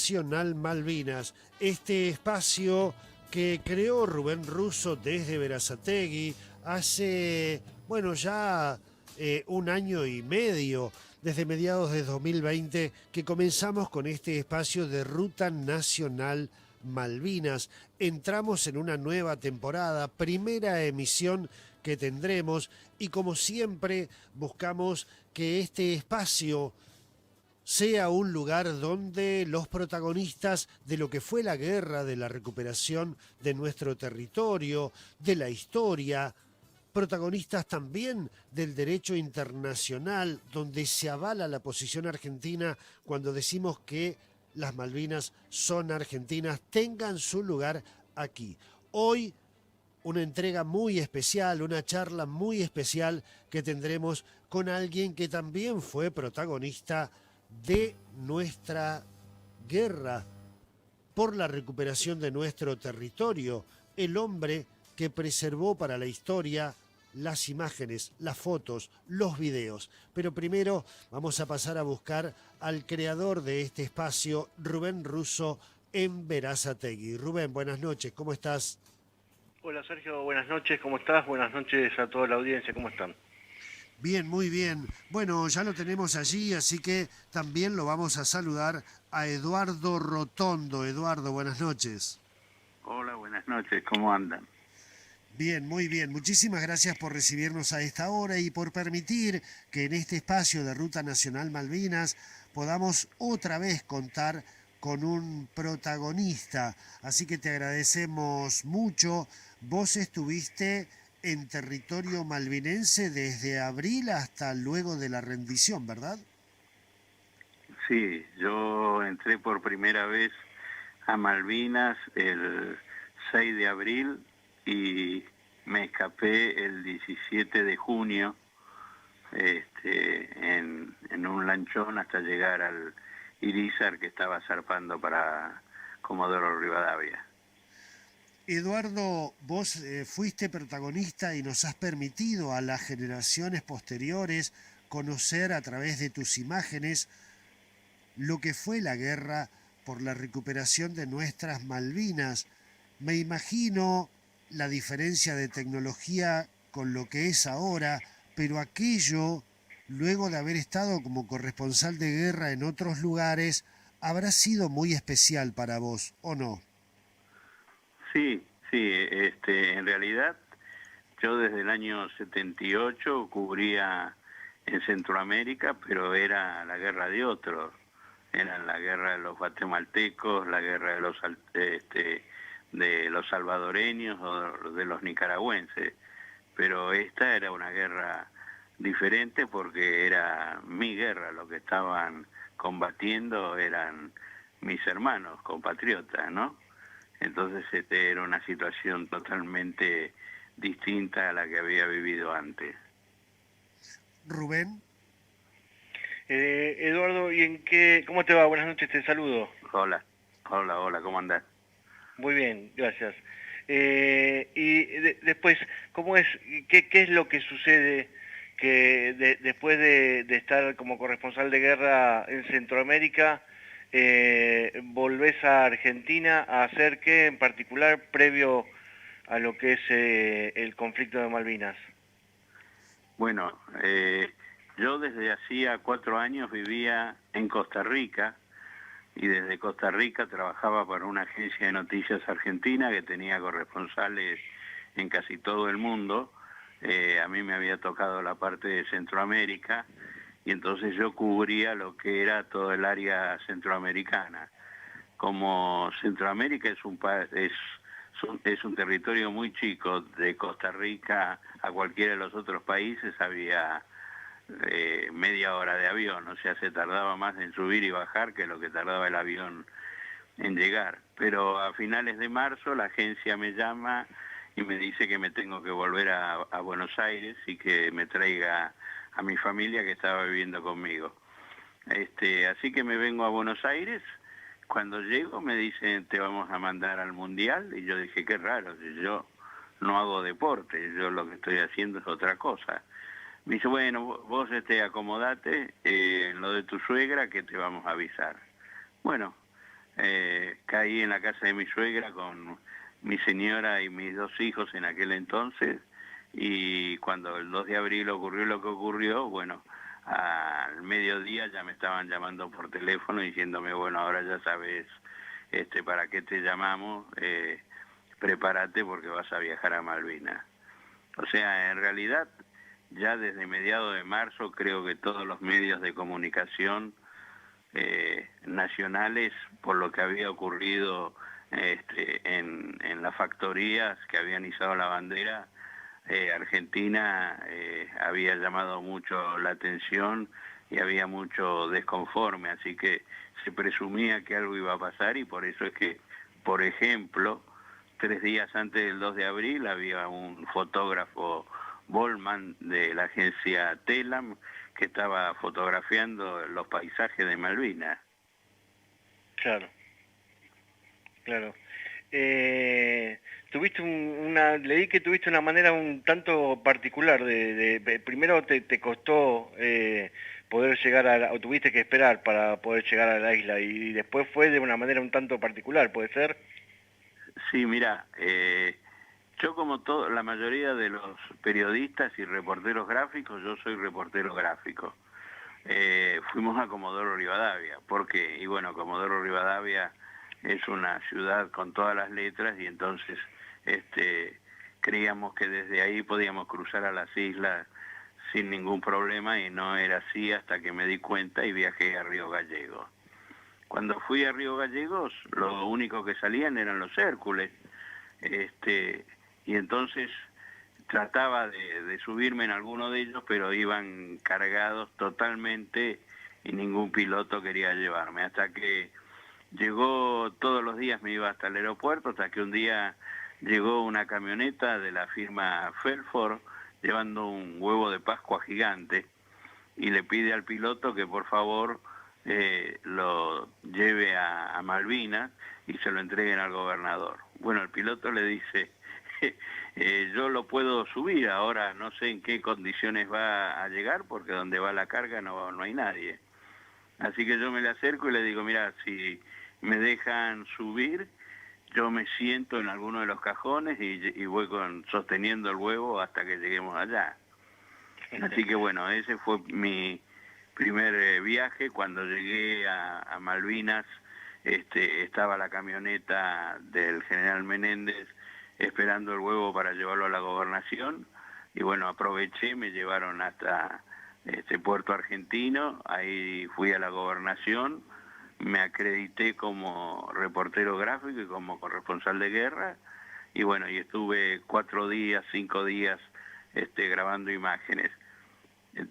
Nacional Malvinas, este espacio que creó Rubén Russo desde Berazategui hace, bueno, ya un año y medio, desde mediados de 2020, que comenzamos con este espacio de Ruta Nacional Malvinas. Entramos en una nueva temporada, primera emisión que tendremos y como siempre buscamos que este espacio sea un lugar donde los protagonistas de lo que fue la guerra, de la recuperación de nuestro territorio, de la historia, protagonistas también del derecho internacional, donde se avala la posición argentina cuando decimos que las Malvinas son argentinas, tengan su lugar aquí. Hoy una entrega muy especial, una charla muy especial que tendremos con alguien que también fue protagonista de nuestra guerra por la recuperación de nuestro territorio, el hombre que preservó para la historia las imágenes, las fotos, los videos. Pero primero vamos a pasar a buscar al creador de este espacio, Rubén Russo, en Berazategui. Rubén, buenas noches, ¿cómo estás? Hola Sergio, buenas noches, ¿cómo estás? Buenas noches a toda la audiencia, ¿cómo están? Bien, muy bien. Bueno, ya lo tenemos allí, así que también lo vamos a saludar a Eduardo Rotondo. Eduardo, buenas noches. Hola, buenas noches, ¿cómo andan? Bien, muy bien. Muchísimas gracias por recibirnos a esta hora y por permitir que en este espacio de Ruta Nacional Malvinas podamos otra vez contar con un protagonista. Así que te agradecemos mucho. Vos estuviste en territorio malvinense desde abril hasta luego de la rendición, ¿verdad? Sí, yo entré por primera vez a Malvinas el 6 de abril y me escapé el 17 de junio en un lanchón hasta llegar al Irizar que estaba zarpando para Comodoro Rivadavia. Eduardo, vos fuiste protagonista y nos has permitido a las generaciones posteriores conocer a través de tus imágenes lo que fue la guerra por la recuperación de nuestras Malvinas. Me imagino la diferencia de tecnología con lo que es ahora, pero aquello, luego de haber estado como corresponsal de guerra en otros lugares, habrá sido muy especial para vos, ¿o no? Sí, sí, en realidad yo desde el año 78 cubría en Centroamérica, pero era la guerra de otros. Era la guerra de los guatemaltecos, la guerra de los salvadoreños o de los nicaragüenses. Pero esta era una guerra diferente porque era mi guerra, lo que estaban combatiendo eran mis hermanos, compatriotas, ¿no? Entonces era una situación totalmente distinta a la que había vivido antes. Rubén. Eduardo, cómo te va? Buenas noches, te saludo. Hola, hola, ¿cómo andás? Muy bien, gracias. Después, ¿cómo es, qué es lo que sucede que después de estar como corresponsal de guerra en Centroamérica, volvés a Argentina a hacer qué en particular previo a lo que es el conflicto de Malvinas? Bueno, yo desde hacía 4 años vivía en Costa Rica y desde Costa Rica trabajaba para una agencia de noticias argentina que tenía corresponsales en casi todo el mundo. A mí me había tocado la parte de Centroamérica y entonces yo cubría lo que era todo el área centroamericana. Como Centroamérica es un territorio muy chico, de Costa Rica a cualquiera de los otros países había media hora de avión, o sea, se tardaba más en subir y bajar que lo que tardaba el avión en llegar. Pero a finales de marzo la agencia me llama y me dice que me tengo que volver a Buenos Aires y que me traiga a mi familia que estaba viviendo conmigo. Así que me vengo a Buenos Aires. Cuando llego me dicen te vamos a mandar al Mundial y yo dije qué raro, si yo no hago deporte, yo lo que estoy haciendo es otra cosa. Me dice, bueno, vos acomodate en lo de tu suegra que te vamos a avisar. Bueno, caí en la casa de mi suegra con mi señora y mis 2 hijos en aquel entonces, y cuando el 2 de abril ocurrió lo que ocurrió, bueno, al mediodía ya me estaban llamando por teléfono diciéndome, bueno, ahora ya sabes para qué te llamamos, prepárate porque vas a viajar a Malvinas. O sea, en realidad, ya desde mediados de marzo creo que todos los medios de comunicación nacionales, por lo que había ocurrido en las factorías que habían izado la bandera, Argentina había llamado mucho la atención y había mucho desconforme, así que se presumía que algo iba a pasar, y por eso es que, por ejemplo, 3 días antes del 2 de abril había un fotógrafo, Bollman, de la agencia Telam, que estaba fotografiando los paisajes de Malvinas. Claro, claro. Leí que tuviste una manera un tanto particular primero te costó poder llegar o tuviste que esperar para poder llegar a la isla, y después fue de una manera un tanto particular, ¿puede ser? Sí, mira, yo como la mayoría de los periodistas y reporteros gráficos, yo soy reportero gráfico. Fuimos a Comodoro Rivadavia, porque, y bueno, Comodoro Rivadavia es una ciudad con todas las letras, y entonces creíamos que desde ahí podíamos cruzar a las islas sin ningún problema, y no era así hasta que me di cuenta y viajé a Río Gallegos. Cuando fui a Río Gallegos, lo único que salían eran los Hércules, y entonces trataba de subirme en alguno de ellos, pero iban cargados totalmente y ningún piloto quería llevarme, hasta que llegó, todos los días me iba hasta el aeropuerto, hasta que un día llegó una camioneta de la firma Felford llevando un huevo de Pascua gigante, y le pide al piloto que por favor lo lleve a Malvinas y se lo entreguen al gobernador. Bueno, el piloto le dice, yo lo puedo subir, ahora no sé en qué condiciones va a llegar, porque donde va la carga no hay nadie. Así que yo me le acerco y le digo, mira, si me dejan subir, yo me siento en alguno de los cajones y voy sosteniendo el huevo hasta que lleguemos allá. Así que bueno, ese fue mi primer viaje. Cuando llegué a Malvinas, estaba la camioneta del general Menéndez esperando el huevo para llevarlo a la gobernación, y bueno, aproveché, me llevaron hasta Puerto Argentino, ahí fui a la gobernación, me acredité como reportero gráfico y como corresponsal de guerra, y bueno, y estuve 4 días, 5 días grabando imágenes.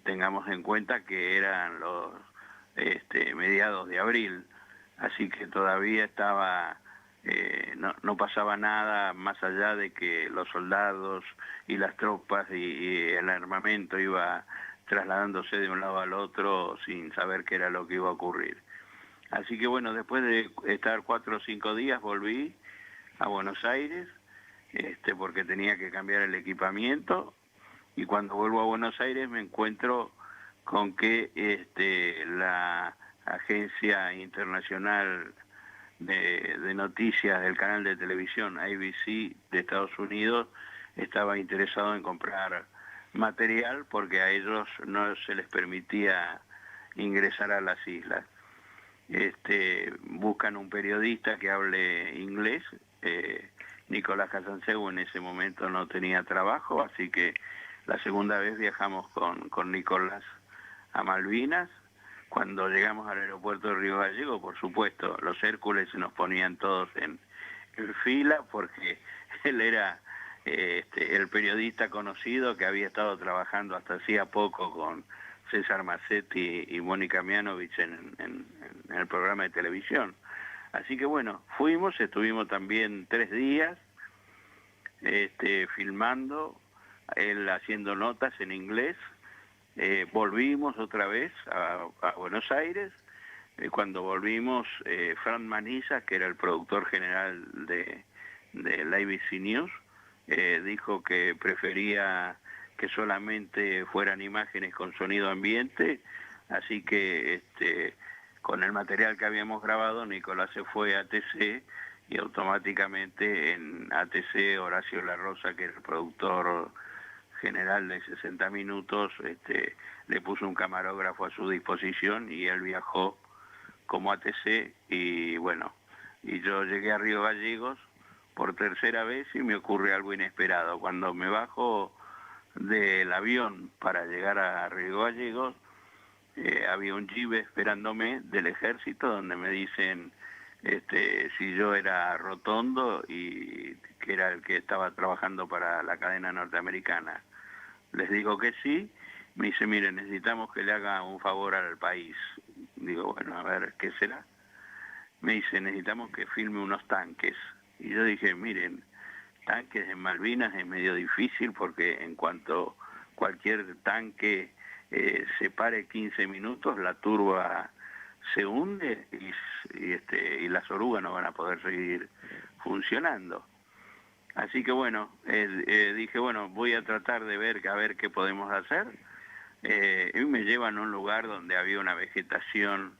Tengamos en cuenta que eran los mediados de abril, así que todavía estaba, no pasaba nada más allá de que los soldados y las tropas y el armamento iba trasladándose de un lado al otro sin saber qué era lo que iba a ocurrir. Así que bueno, después de estar 4 o 5 días volví a Buenos Aires, porque tenía que cambiar el equipamiento, y cuando vuelvo a Buenos Aires me encuentro con que la Agencia Internacional de Noticias del canal de televisión ABC de Estados Unidos estaba interesado en comprar material, porque a ellos no se les permitía ingresar a las islas. Buscan un periodista que hable inglés. Nicolás Casanseu en ese momento no tenía trabajo, así que la segunda vez viajamos con Nicolás a Malvinas. Cuando llegamos al aeropuerto de Río Gallegos, por supuesto, los Hércules se nos ponían todos en fila, porque él era el periodista conocido que había estado trabajando hasta hacía poco con César Massetti y Mónica Mianovich en el programa de televisión. Así que bueno, estuvimos también 3 días filmando, él haciendo notas en inglés. Volvimos otra vez a Buenos Aires. Cuando volvimos, Fran Maniza, que era el productor general de la ABC News, dijo que prefería que solamente fueran imágenes con sonido ambiente, así que con el material que habíamos grabado, Nicolás se fue a ATC y automáticamente en ATC Horacio La Rosa, que era el productor general de 60 Minutos, le puso un camarógrafo a su disposición y él viajó como ATC y bueno, y yo llegué a Río Gallegos por tercera vez y me ocurre algo inesperado. Cuando me bajo del avión para llegar a Río Gallegos, había un jeep esperándome del ejército donde me dicen si yo era Rotondo y que era el que estaba trabajando para la cadena norteamericana. Les digo que sí, me dice, mire, necesitamos que le haga un favor al país. Digo, bueno, a ver, ¿qué será? Me dice, necesitamos que filme unos tanques. Y yo dije, miren, tanques en Malvinas es medio difícil porque en cuanto cualquier tanque se pare 15 minutos, la turba se hunde y las orugas no van a poder seguir funcionando. Así que bueno, dije, bueno, voy a tratar de ver a ver qué podemos hacer. Y me llevan a un lugar donde había una vegetación,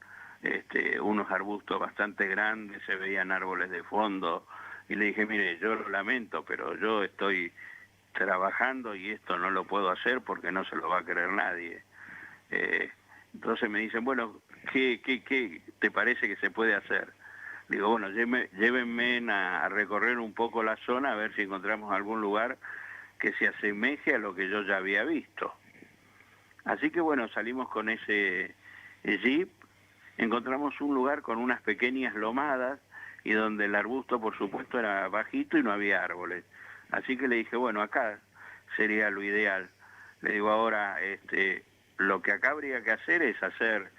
unos arbustos bastante grandes, se veían árboles de fondo, y le dije, mire, yo lo lamento, pero yo estoy trabajando y esto no lo puedo hacer porque no se lo va a creer nadie. Entonces me dicen, bueno, ¿qué te parece que se puede hacer? Digo, bueno, llévenme a recorrer un poco la zona a ver si encontramos algún lugar que se asemeje a lo que yo ya había visto. Así que bueno, salimos con ese jeep, encontramos un lugar con unas pequeñas lomadas y donde el arbusto, por supuesto, era bajito y no había árboles. Así que le dije, bueno, acá sería lo ideal. Le digo, ahora, lo que acá habría que hacer es hacer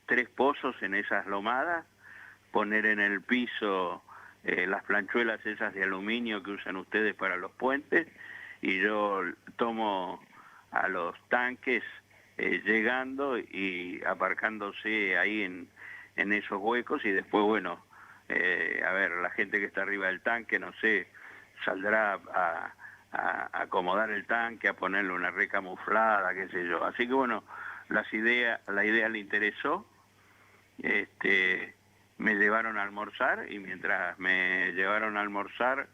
3 pozos en esas lomadas, poner en el piso las planchuelas esas de aluminio que usan ustedes para los puentes, y yo tomo a los tanques llegando y aparcándose ahí en esos huecos, y después, bueno, a ver, la gente que está arriba del tanque, no sé, saldrá a acomodar el tanque, a ponerle una recamuflada, qué sé yo. Así que bueno, la idea le interesó, me llevaron a almorzar, y mientras me llevaron a almorzar,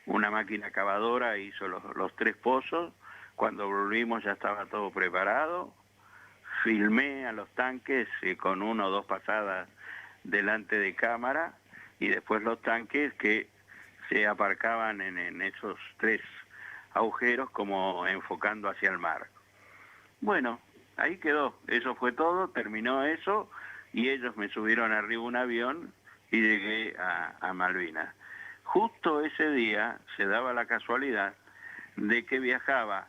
una máquina cavadora hizo los 3 pozos. Cuando volvimos ya estaba todo preparado, filmé a los tanques con 1 o 2 pasadas delante de cámara, y después los tanques que se aparcaban en esos 3 agujeros como enfocando hacia el mar. Bueno, ahí quedó, eso fue todo, terminó eso, y ellos me subieron arriba un avión y llegué a Malvinas. Justo ese día se daba la casualidad de que viajaba,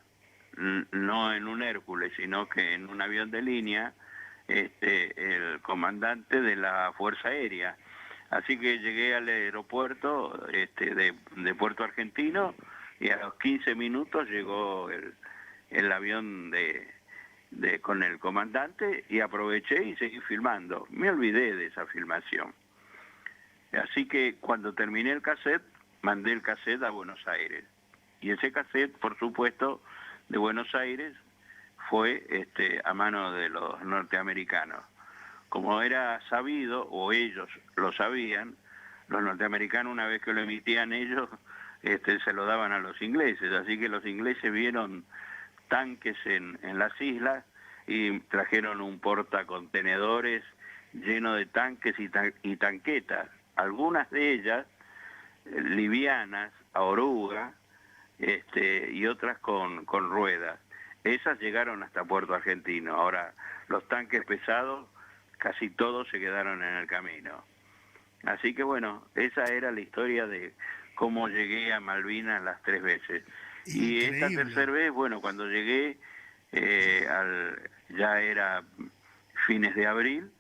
no en un Hércules, sino que en un avión de línea, el comandante de la Fuerza Aérea. Así que llegué al aeropuerto de Puerto Argentino, y a los 15 minutos llegó el avión con el comandante, y aproveché y seguí filmando. Me olvidé de esa filmación. Así que cuando terminé el cassette, mandé el cassette a Buenos Aires. Y ese cassette, por supuesto, de Buenos Aires, fue a mano de los norteamericanos. Como era sabido, o ellos lo sabían, los norteamericanos, una vez que lo emitían ellos, se lo daban a los ingleses. Así que los ingleses vieron tanques en las islas y trajeron un portacontenedores lleno de tanques y tanquetas, algunas de ellas livianas, a oruga, y otras con ruedas. Esas llegaron hasta Puerto Argentino. Ahora, los tanques pesados, casi todos se quedaron en el camino. Así que bueno, esa era la historia de cómo llegué a Malvinas las 3 veces. Increíble. Y esta tercera vez, bueno, cuando llegué, ya era fines de abril,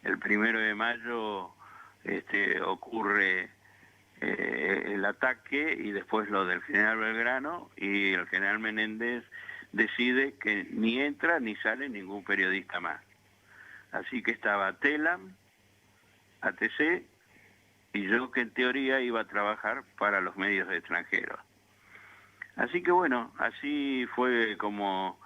el 1 de mayo ocurre el ataque, y después lo del general Belgrano, y el general Menéndez decide que ni entra ni sale ningún periodista más. Así que estaba Telam, ATC, y yo, que en teoría iba a trabajar para los medios extranjeros. Así que bueno, así fue como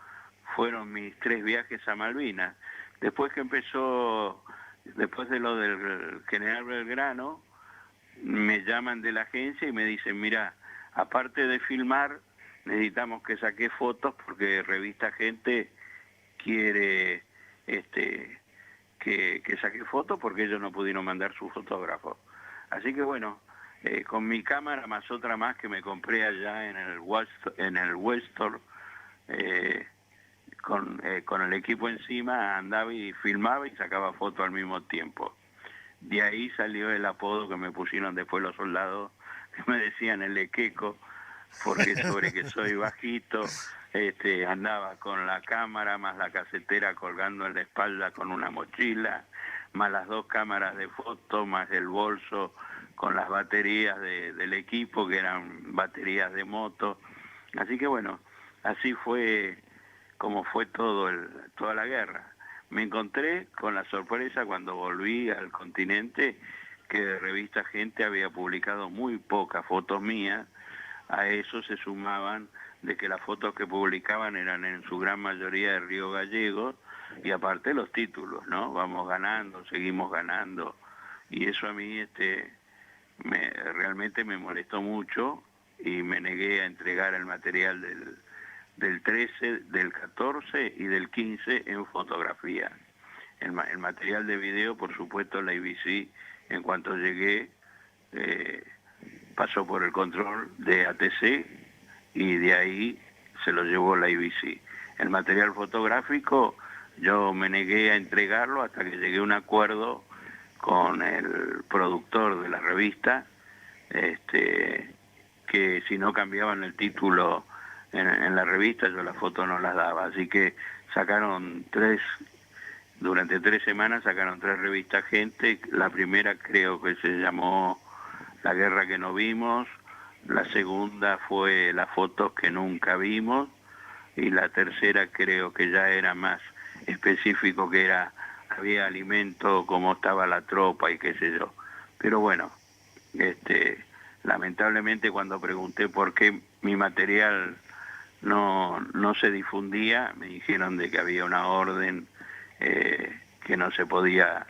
fueron mis 3 viajes a Malvinas. Después que empezó, después de lo del general Belgrano, me llaman de la agencia y me dicen, mira, aparte de filmar, necesitamos que saque fotos porque Revista Gente quiere que saque fotos porque ellos no pudieron mandar su fotógrafo. Así que bueno, con mi cámara más otra más que me compré allá en el Westor, con el equipo encima, andaba y filmaba y sacaba fotos al mismo tiempo. De ahí salió el apodo que me pusieron después los soldados, que me decían el Equeco, porque sobre que soy bajito, andaba con la cámara más la casetera colgando en la espalda con una mochila, más las 2 cámaras de foto, más el bolso con las baterías del equipo, que eran baterías de moto. Así que bueno, así fue como fue toda la guerra. Me encontré con la sorpresa cuando volví al continente que Revista Gente había publicado muy pocas fotos mías. A eso se sumaban de que las fotos que publicaban eran en su gran mayoría de Río Gallegos, y aparte los títulos, ¿no? Vamos ganando, seguimos ganando. Y eso a mí realmente me molestó mucho y me negué a entregar el material del 13, del 14 y del 15 en fotografía. El material de video, por supuesto, la IBC, en cuanto llegué, pasó por el control de ATC y de ahí se lo llevó la IBC. El material fotográfico yo me negué a entregarlo hasta que llegué a un acuerdo con el productor de la revista, que si no cambiaban el título en la revista, yo las fotos no las daba. Así que durante 3 semanas sacaron 3 revistas Gente. La primera creo que se llamó La guerra que no vimos, la segunda fue Las fotos que nunca vimos, y la tercera creo que ya era más específico, que había alimento, cómo estaba la tropa y qué sé yo. Pero bueno, lamentablemente cuando pregunté por qué mi material no se difundía, me dijeron de que había una orden que no se podía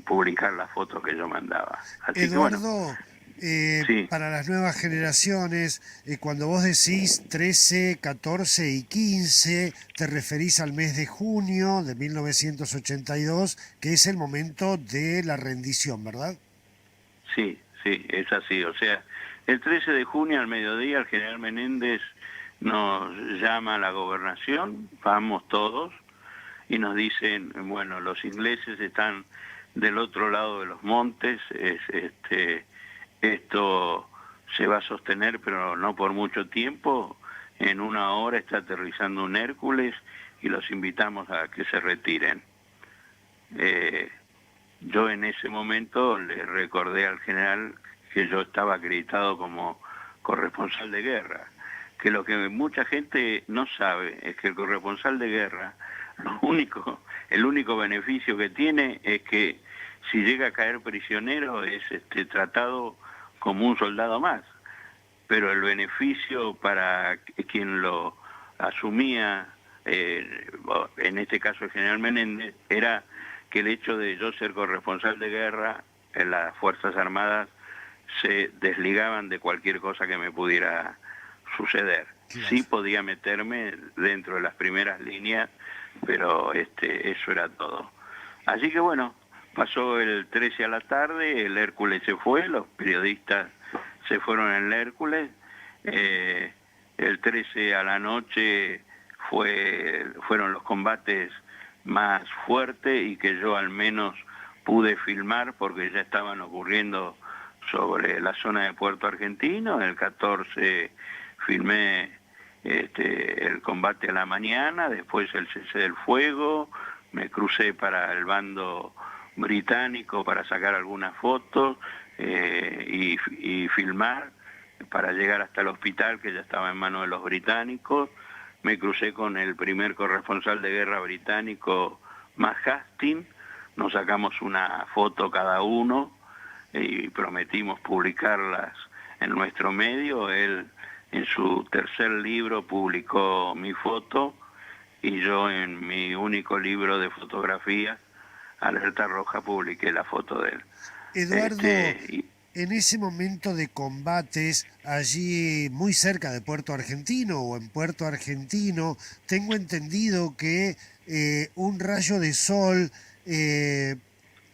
publicar las fotos que yo mandaba. Así Eduardo, que bueno, sí. para las nuevas generaciones, cuando vos decís 13, 14 y 15, te referís al mes de junio de 1982, que es el momento de la rendición, ¿verdad? Sí, es así. O sea, el 13 de junio al mediodía el general Menéndez nos llama a la gobernación, vamos todos, y nos dicen, bueno, los ingleses están del otro lado de los montes, esto se va a sostener, pero no por mucho tiempo. En 1 hora está aterrizando un Hércules y los invitamos a que se retiren. Yo en ese momento le recordé al general que yo estaba acreditado como corresponsal de guerra, que lo que mucha gente no sabe es que el corresponsal de guerra, el único beneficio que tiene es que si llega a caer prisionero es tratado como un soldado más, pero el beneficio para quien lo asumía, en este caso el general Menéndez, era que el hecho de yo ser corresponsal de guerra en las Fuerzas Armadas se desligaban de cualquier cosa que me pudiera suceder. Claro. Sí podía meterme dentro de las primeras líneas, pero eso era todo. Así que bueno, pasó el 13 a la tarde, el Hércules se fue, los periodistas se fueron en el Hércules, el 13 a la noche fueron los combates más fuertes y que yo al menos pude filmar porque ya estaban ocurriendo sobre la zona de Puerto Argentino. El 14 filmé el combate a la mañana, después el cese del fuego, me crucé para el bando británico para sacar algunas fotos y filmar para llegar hasta el hospital que ya estaba en manos de los británicos. Me crucé con el primer corresponsal de guerra británico, Matt Hastings, nos sacamos una foto cada uno y prometimos publicarlas en nuestro medio. Él en su tercer libro publicó mi foto y yo en mi único libro de fotografías, Alerta Roja, publiqué la foto de él. Eduardo, en ese momento de combates, allí muy cerca de Puerto Argentino o en Puerto Argentino, tengo entendido que un rayo de sol eh,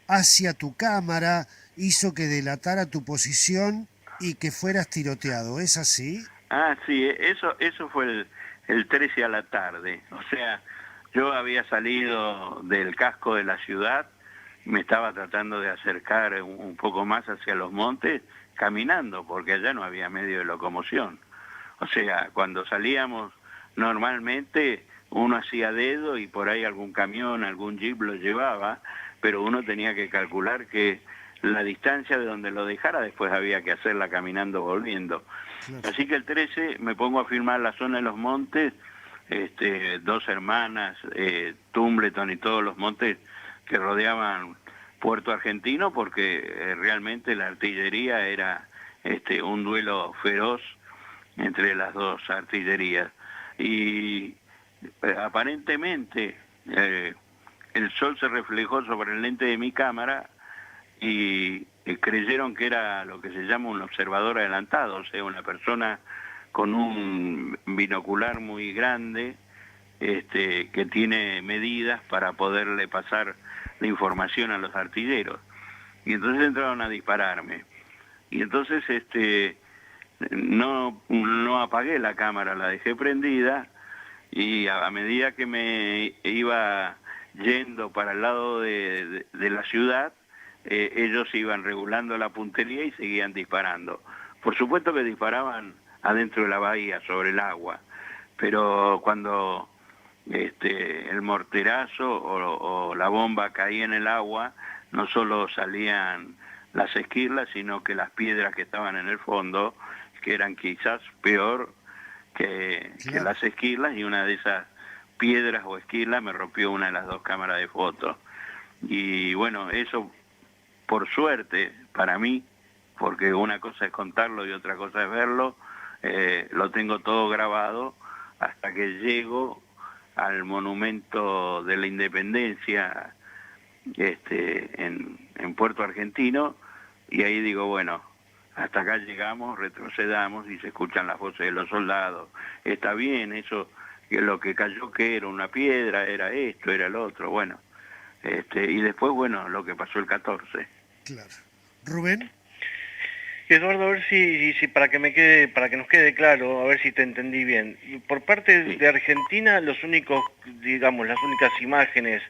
hacia tu cámara hizo que delatara tu posición y que fueras tiroteado. ¿Es así? Ah, sí, eso fue el 13 a la tarde. O sea, yo había salido del casco de la ciudad, me estaba tratando de acercar un poco más hacia los montes, caminando, porque allá no había medio de locomoción. O sea, cuando salíamos normalmente uno hacía dedo y por ahí algún camión, algún jeep lo llevaba, pero uno tenía que calcular que la distancia de donde lo dejara después había que hacerla caminando volviendo. Claro. Así que el 13 me pongo a filmar la zona de los montes, Dos Hermanas, Tumbleton y todos los montes que rodeaban Puerto Argentino, porque realmente la artillería era un duelo feroz entre las dos artillerías. Y aparentemente el sol se reflejó sobre el lente de mi cámara y creyeron que era lo que se llama un observador adelantado, o sea, una persona con un binocular muy grande, que tiene medidas para poderle pasar la información a los artilleros. Y entonces entraron a dispararme. Y entonces no apagué la cámara, la dejé prendida, y a medida que me iba yendo para el lado de la ciudad, ellos iban regulando la puntería y seguían disparando. Por supuesto que disparaban adentro de la bahía, sobre el agua, pero cuando el morterazo o la bomba caía en el agua, no solo salían las esquirlas, sino que las piedras que estaban en el fondo, que eran quizás peor que las esquirlas, y una de esas piedras o esquirlas me rompió una de las dos cámaras de fotos. Y bueno, eso por suerte para mí, porque una cosa es contarlo y otra cosa es verlo, lo tengo todo grabado hasta que llego al monumento de la Independencia en Puerto Argentino, y ahí digo, bueno, hasta acá llegamos, retrocedamos y se escuchan las voces de los soldados. Está bien, eso, que lo que cayó que era una piedra, era esto, era el otro, bueno. Y después, bueno, lo que pasó el 14. Claro. Rubén. Eduardo, a ver si para que para que nos quede claro, a ver si te entendí bien. Por parte Sí. de Argentina, los únicos, digamos, las únicas imágenes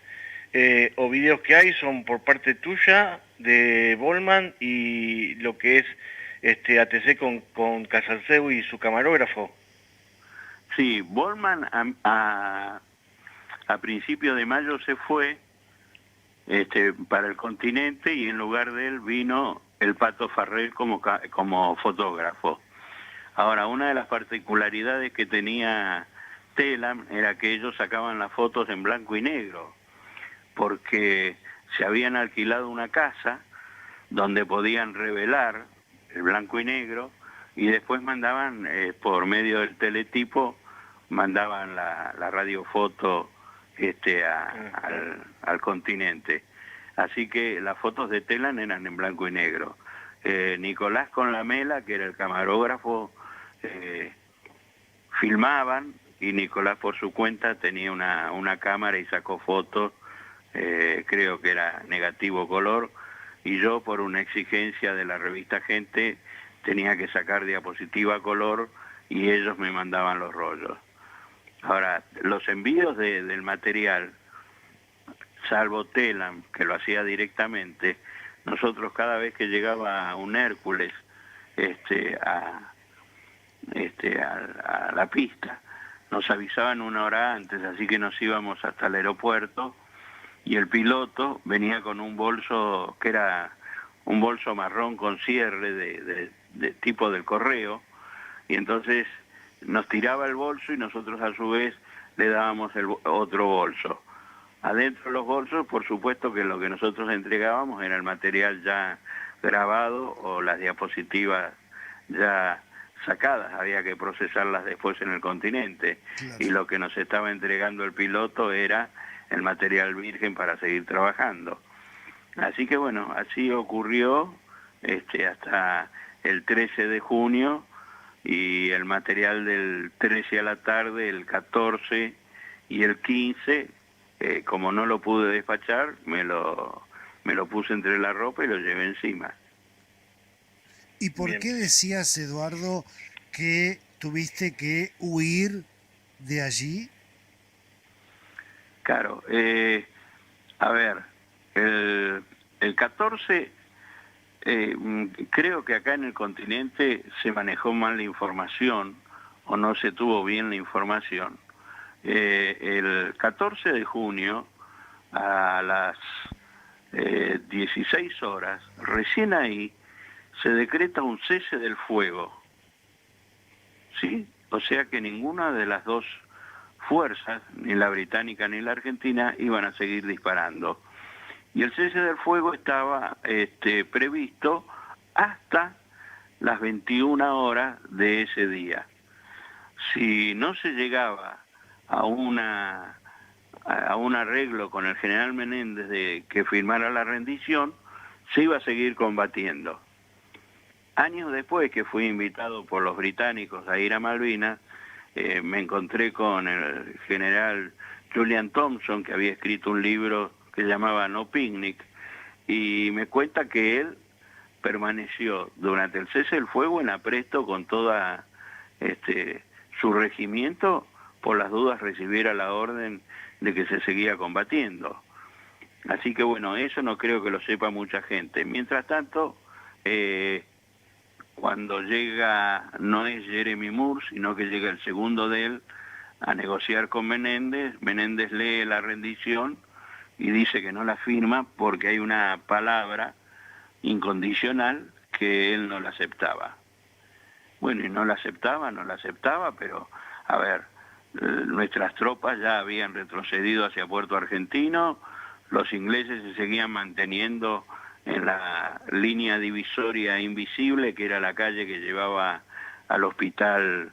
o videos que hay son por parte tuya, de Bolman, y lo que es ATC con Casalceu y su camarógrafo. Sí, Borman a principios de mayo se fue para el continente, y en lugar de él vino el Pato Farrell como fotógrafo. Ahora, una de las particularidades que tenía Telam era que ellos sacaban las fotos en blanco y negro, porque se habían alquilado una casa donde podían revelar el blanco y negro, y después mandaban, por medio del teletipo, mandaban la radiofoto al continente. Así que las fotos de Telam eran en blanco y negro. Nicolás con la Mela, que era el camarógrafo, filmaban, y Nicolás por su cuenta tenía una cámara y sacó fotos, creo que era negativo color, y yo, por una exigencia de la revista Gente, tenía que sacar diapositiva color, y ellos me mandaban los rollos. Ahora, los envíos del material, salvo Telam, que lo hacía directamente, nosotros cada vez que llegaba un Hércules a la pista, nos avisaban una hora antes, así que nos íbamos hasta el aeropuerto, y el piloto venía con un bolso que era un bolso marrón con cierre de tipo del correo, y entonces nos tiraba el bolso y nosotros a su vez le dábamos otro bolso. Adentro de los bolsos, por supuesto que lo que nosotros entregábamos era el material ya grabado o las diapositivas ya sacadas, había que procesarlas después en el continente, Claro. y lo que nos estaba entregando el piloto era el material virgen para seguir trabajando. Así que bueno, así ocurrió hasta el 13 de junio, y el material del 13 a la tarde, el 14 y el 15, como no lo pude despachar, me lo puse entre la ropa y lo llevé encima. ¿Y por Bien. qué decías, Eduardo, que tuviste que huir de allí? Claro, a ver, el 14, creo que acá en el continente se manejó mal la información, o no se tuvo bien la información. El 14 de junio, a las 16 horas, recién ahí, se decreta un cese del fuego, ¿sí? O sea que ninguna de las dos fuerzas, ni la británica ni la argentina, iban a seguir disparando. Y el cese del fuego estaba previsto hasta las 21 horas de ese día. Si no se llegaba a un arreglo con el general Menéndez de que firmara la rendición, se iba a seguir combatiendo. Años después, que fui invitado por los británicos a ir a Malvinas, me encontré con el general Julian Thompson, que había escrito un libro que se llamaba No Picnic, y me cuenta que él permaneció durante el cese del fuego en apresto con toda su regimiento, por las dudas recibiera la orden de que se seguía combatiendo. Así que bueno, eso no creo que lo sepa mucha gente. Mientras tanto, cuando llega, no es Jeremy Moore, sino que llega el segundo de él a negociar con Menéndez. Menéndez lee la rendición y dice que no la firma porque hay una palabra incondicional que él no la aceptaba. Bueno, y no la aceptaba, pero, a ver, nuestras tropas ya habían retrocedido hacia Puerto Argentino, los ingleses se seguían manteniendo en la línea divisoria invisible, que era la calle que llevaba al hospital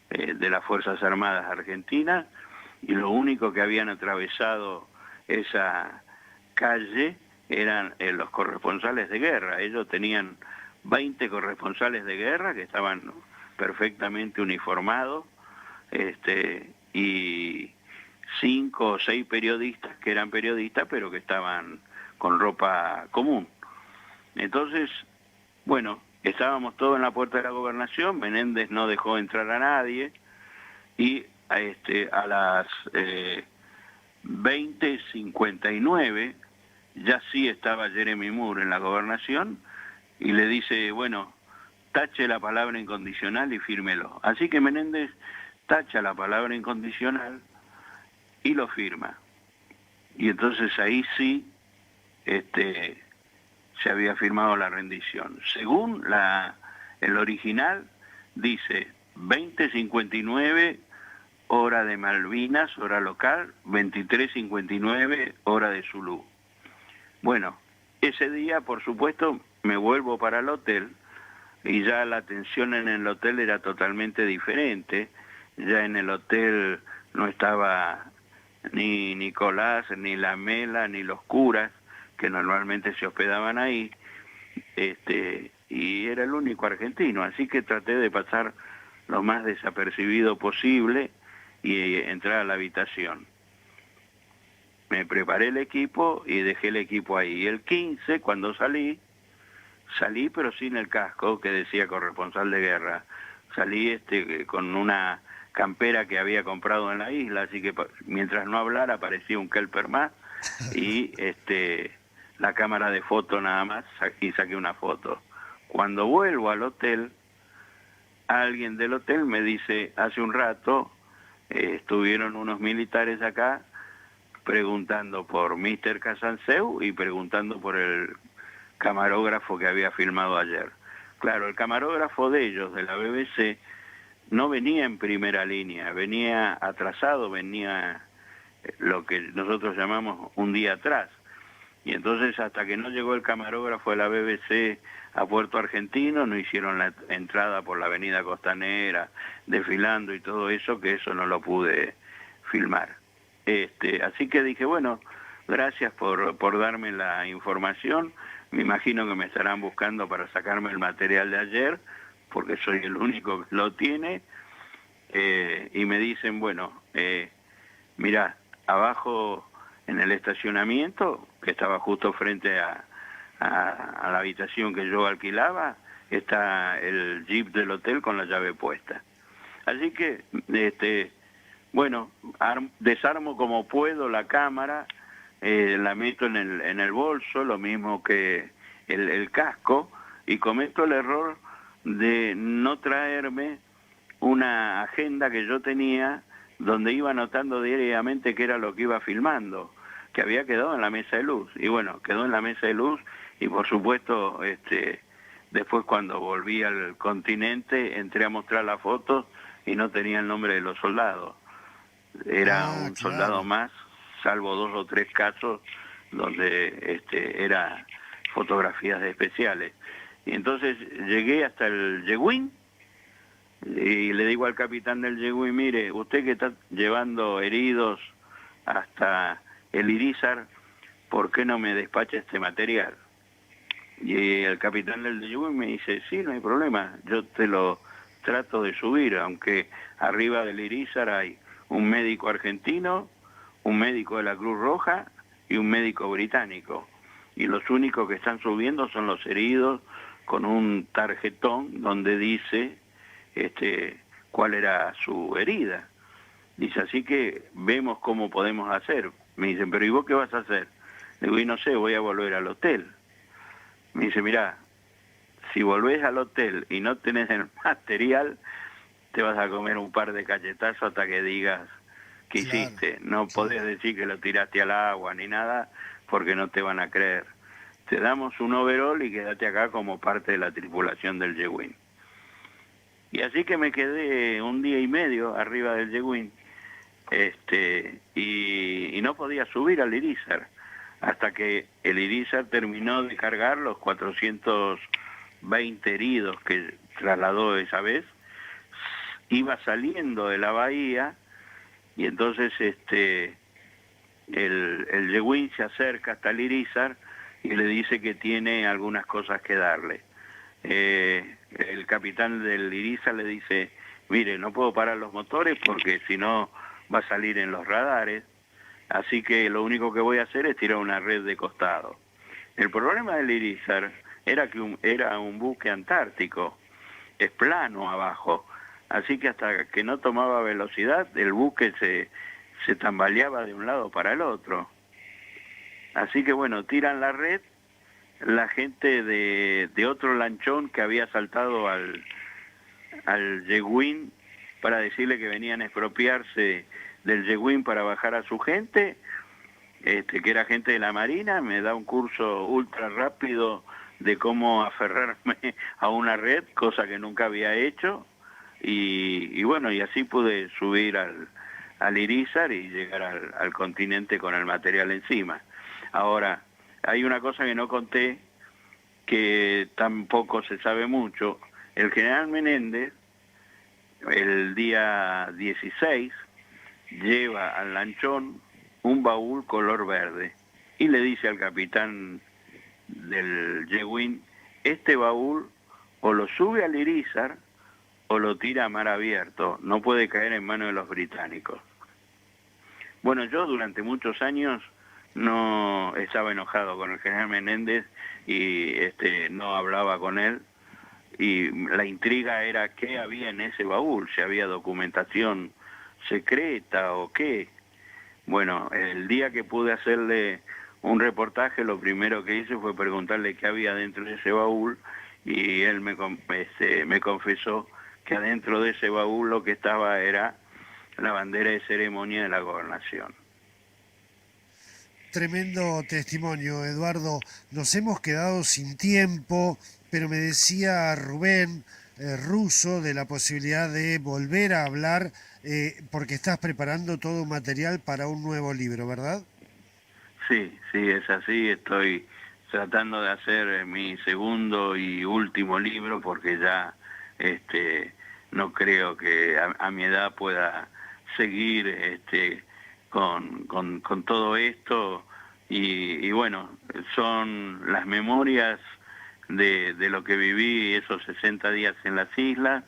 de las Fuerzas Armadas Argentinas, y lo único que habían atravesado esa calle eran los corresponsales de guerra. Ellos tenían 20 corresponsales de guerra que estaban perfectamente uniformados, y 5 o 6 periodistas que eran periodistas pero que estaban con ropa común. Entonces, bueno, estábamos todos en la puerta de la gobernación, Menéndez no dejó entrar a nadie, y a las 20:59 ya sí estaba Jeremy Moore en la gobernación, y le dice, bueno, tache la palabra incondicional y fírmelo. Así que Menéndez tacha la palabra incondicional y lo firma. Y entonces ahí sí se había firmado la rendición. Según el original, dice 20:59 hora de Malvinas, hora local, 23:59 hora de Zulú. Bueno, ese día, por supuesto, me vuelvo para el hotel, y ya la atención en el hotel era totalmente diferente. Ya en el hotel no estaba ni Nicolás, ni la Mela, ni los curas, que normalmente se hospedaban ahí, y era el único argentino, así que traté de pasar lo más desapercibido posible y entrar a la habitación. Me preparé el equipo y dejé el equipo ahí. Y el 15, cuando salí pero sin el casco que decía corresponsal de guerra. Salí con una campera que había comprado en la isla, así que mientras no hablara parecía un kelper más, y la cámara de foto nada más, y saqué una foto. Cuando vuelvo al hotel, alguien del hotel me dice, hace un rato estuvieron unos militares acá preguntando por Mr. Casanseu y preguntando por el camarógrafo que había filmado ayer. Claro, el camarógrafo de ellos, de la BBC, no venía en primera línea, venía atrasado, venía lo que nosotros llamamos un día atrás. Y entonces hasta que no llegó el camarógrafo de la BBC a Puerto Argentino, no hicieron la entrada por la avenida Costanera, desfilando y todo eso, que eso no lo pude filmar. Así que dije, bueno, gracias por darme la información. Me imagino que me estarán buscando para sacarme el material de ayer, porque soy el único que lo tiene. Y me dicen, bueno, mirá, abajo en el estacionamiento, que estaba justo frente a la habitación que yo alquilaba, está el jeep del hotel con la llave puesta. Así que, bueno, desarmo como puedo la cámara, la meto en el bolso, lo mismo que el casco, y cometo el error de no traerme una agenda que yo tenía donde iba anotando diariamente qué era lo que iba filmando, que había quedado en la mesa de luz. Y bueno, quedó en la mesa de luz y por supuesto, después cuando volví al continente entré a mostrar las fotos y no tenía el nombre de los soldados. Era un soldado más, salvo 2 o 3 casos donde era fotografías especiales. Y entonces llegué hasta el Yeguín y le digo al capitán del Yeguín, mire, usted que está llevando heridos hasta el Irízar, ¿por qué no me despacha este material? Y el capitán del Yeguín me dice, sí, no hay problema, yo te lo trato de subir, aunque arriba del Irízar hay un médico argentino, un médico de la Cruz Roja y un médico británico. Y los únicos que están subiendo son los heridos con un tarjetón donde dice cuál era su herida. Dice, así que vemos cómo podemos hacer. Me dicen, pero ¿y vos qué vas a hacer? Le digo, y no sé, voy a volver al hotel. Me dice, mirá, si volvés al hotel y no tenés el material, te vas a comer un par de cachetazos hasta que digas qué hiciste. No podés decir que lo tiraste al agua ni nada, porque no te van a creer. Te damos un overol y quédate acá como parte de la tripulación del Yeguín. Y así que me quedé 1 día y medio arriba del Yeguín, y no podía subir al Irízar, hasta que el Irízar terminó de cargar los 420 heridos que trasladó esa vez, iba saliendo de la bahía, y entonces el Yeguín se acerca hasta el Irízar y le dice que tiene algunas cosas que darle. El capitán del Irízar le dice, mire, no puedo parar los motores porque si no va a salir en los radares, así que lo único que voy a hacer es tirar una red de costado. El problema del Irízar era que era un buque antártico, es plano abajo, así que hasta que no tomaba velocidad el buque se tambaleaba de un lado para el otro. Así que bueno, tiran la red, la gente de otro lanchón que había saltado al Yeguín para decirle que venían a expropiarse del Yeguín para bajar a su gente, que era gente de la Marina, me da un curso ultra rápido de cómo aferrarme a una red, cosa que nunca había hecho, y bueno, y así pude subir al Irízar y llegar al continente con el material encima. Ahora, hay una cosa que no conté, que tampoco se sabe mucho. El general Menéndez, el día 16, lleva al lanchón un baúl color verde y le dice al capitán del Yeguín, este baúl o lo sube al Irízar o lo tira a mar abierto, no puede caer en manos de los británicos. Bueno, yo durante muchos años no estaba enojado con el general Menéndez y no hablaba con él, y la intriga era qué había en ese baúl, si había documentación secreta o qué. Bueno, el día que pude hacerle un reportaje, lo primero que hice fue preguntarle qué había dentro de ese baúl, y él me confesó que adentro de ese baúl lo que estaba era la bandera de ceremonia de la gobernación. Tremendo testimonio, Eduardo. Nos hemos quedado sin tiempo, pero me decía Rubén Russo de la posibilidad de volver a hablar porque estás preparando todo un material para un nuevo libro, ¿verdad? Sí, sí, es así. Estoy tratando de hacer mi segundo y último libro porque ya no creo que a mi edad pueda seguir con todo esto. Y bueno, son las memorias de lo que viví esos 60 días en las islas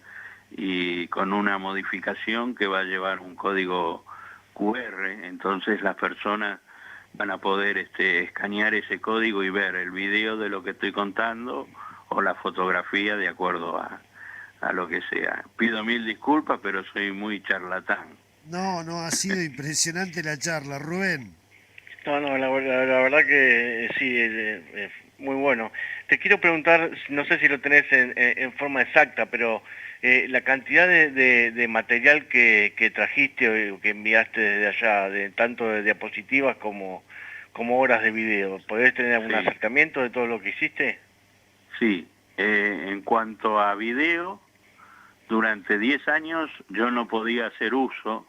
y con una modificación que va a llevar un código QR. Entonces las personas van a poder escanear ese código y ver el video de lo que estoy contando o la fotografía de acuerdo a lo que sea. Pido mil disculpas, pero soy muy charlatán. No, no, ha sido impresionante la charla, Rubén. No, no, la verdad que sí, muy bueno. Te quiero preguntar, no sé si lo tenés en forma exacta, pero la cantidad de material que trajiste o que enviaste desde allá, tanto de diapositivas como horas de video, ¿podés tener algún Sí, acercamiento de todo lo que hiciste? sí. En cuanto a video, durante 10 años yo no podía hacer uso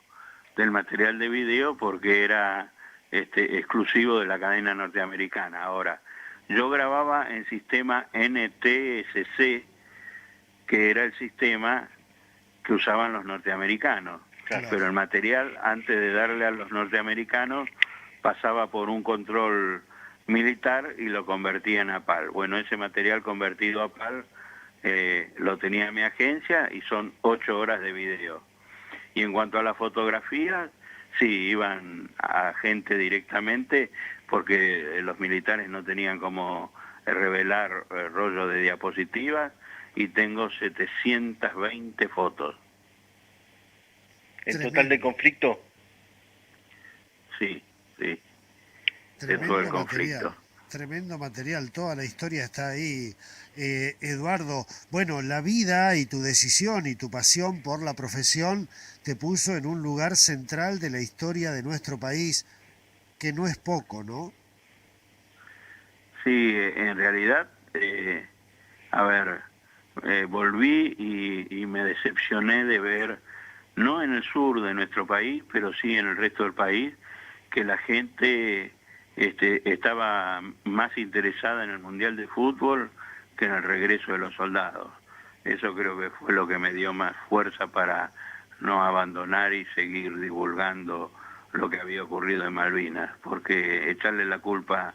del material de video porque era exclusivo de la cadena norteamericana. Ahora, yo grababa en sistema NTSC, que era el sistema que usaban los norteamericanos, Claro. pero el material, antes de darle a los norteamericanos, pasaba por un control militar y lo convertían a PAL. Bueno, ese material convertido a PAL lo tenía mi agencia y son 8 horas de video. Y en cuanto a la fotografía, sí, iban a gente directamente porque los militares no tenían como revelar rollo de diapositivas y tengo 720 fotos. ¿En total de Tremendo, conflicto? Sí, sí, de todo el tremendo material. conflicto. Tremendo material, toda la historia está ahí. Eduardo, bueno, la vida y tu decisión y tu pasión por la profesión te puso en un lugar central de la historia de nuestro país, que no es poco, ¿no? Sí, en realidad, a ver, volví y me decepcioné de ver, no en el sur de nuestro país, pero sí en el resto del país, que la gente estaba más interesada en el Mundial de Fútbol que en el regreso de los soldados. Eso creo que fue lo que me dio más fuerza para no abandonar y seguir divulgando lo que había ocurrido en Malvinas, porque echarle la culpa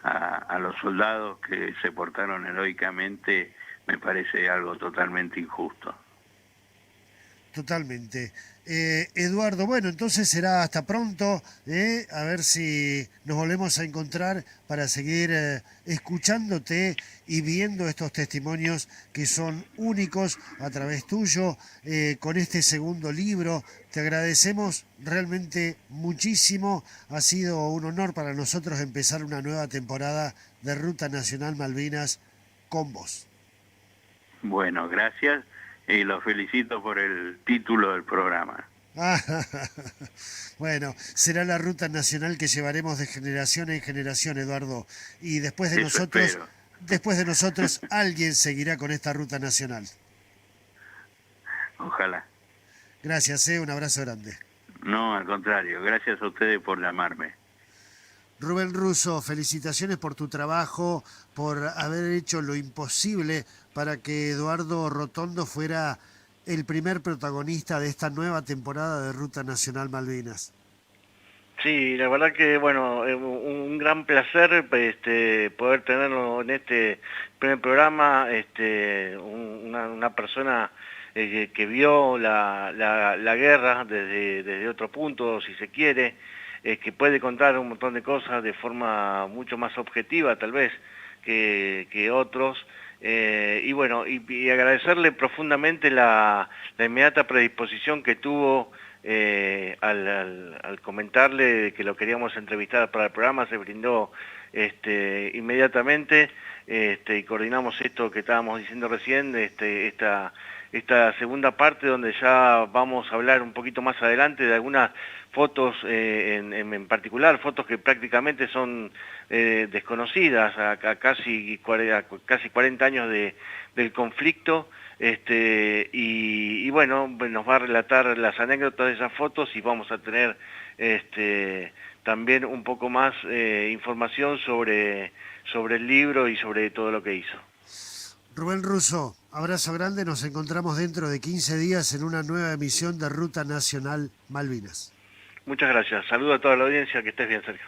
a los soldados que se portaron heroicamente me parece algo totalmente injusto. Totalmente. Eduardo, bueno, entonces será hasta pronto, a ver si nos volvemos a encontrar para seguir escuchándote y viendo estos testimonios que son únicos a través tuyo, con este segundo libro. Te agradecemos realmente muchísimo. Ha sido un honor para nosotros empezar una nueva temporada de Ruta Nacional Malvinas con vos. Bueno, gracias y los felicito por el título del programa. Bueno, será la ruta nacional que llevaremos de generación en generación, Eduardo. Y Eso espero. después de nosotros, alguien seguirá con esta ruta nacional. Ojalá. Gracias, un abrazo grande. No, al contrario, gracias a ustedes por llamarme. Rubén Russo, felicitaciones por tu trabajo, por haber hecho lo imposible para que Eduardo Rotondo fuera el primer protagonista de esta nueva temporada de Ruta Nacional Malvinas. Sí, la verdad que, bueno, un gran placer poder tenerlo en este primer programa, una persona que vio la guerra desde otro punto, si se quiere, que puede contar un montón de cosas de forma mucho más objetiva, tal vez, que otros. Y bueno, y agradecerle profundamente la inmediata predisposición que tuvo al comentarle que lo queríamos entrevistar para el programa. Se brindó inmediatamente y coordinamos esto que estábamos diciendo recién, esta segunda parte donde ya vamos a hablar un poquito más adelante de algunas fotos en particular, fotos que prácticamente son desconocidas a casi 40 años del conflicto. Y bueno, nos va a relatar las anécdotas de esas fotos y vamos a tener también un poco más información sobre el libro y sobre todo lo que hizo. Rubén Russo, abrazo grande, nos encontramos dentro de 15 días en una nueva emisión de Ruta Nacional Malvinas. Muchas gracias, saludo a toda la audiencia, que estés bien, Sergio.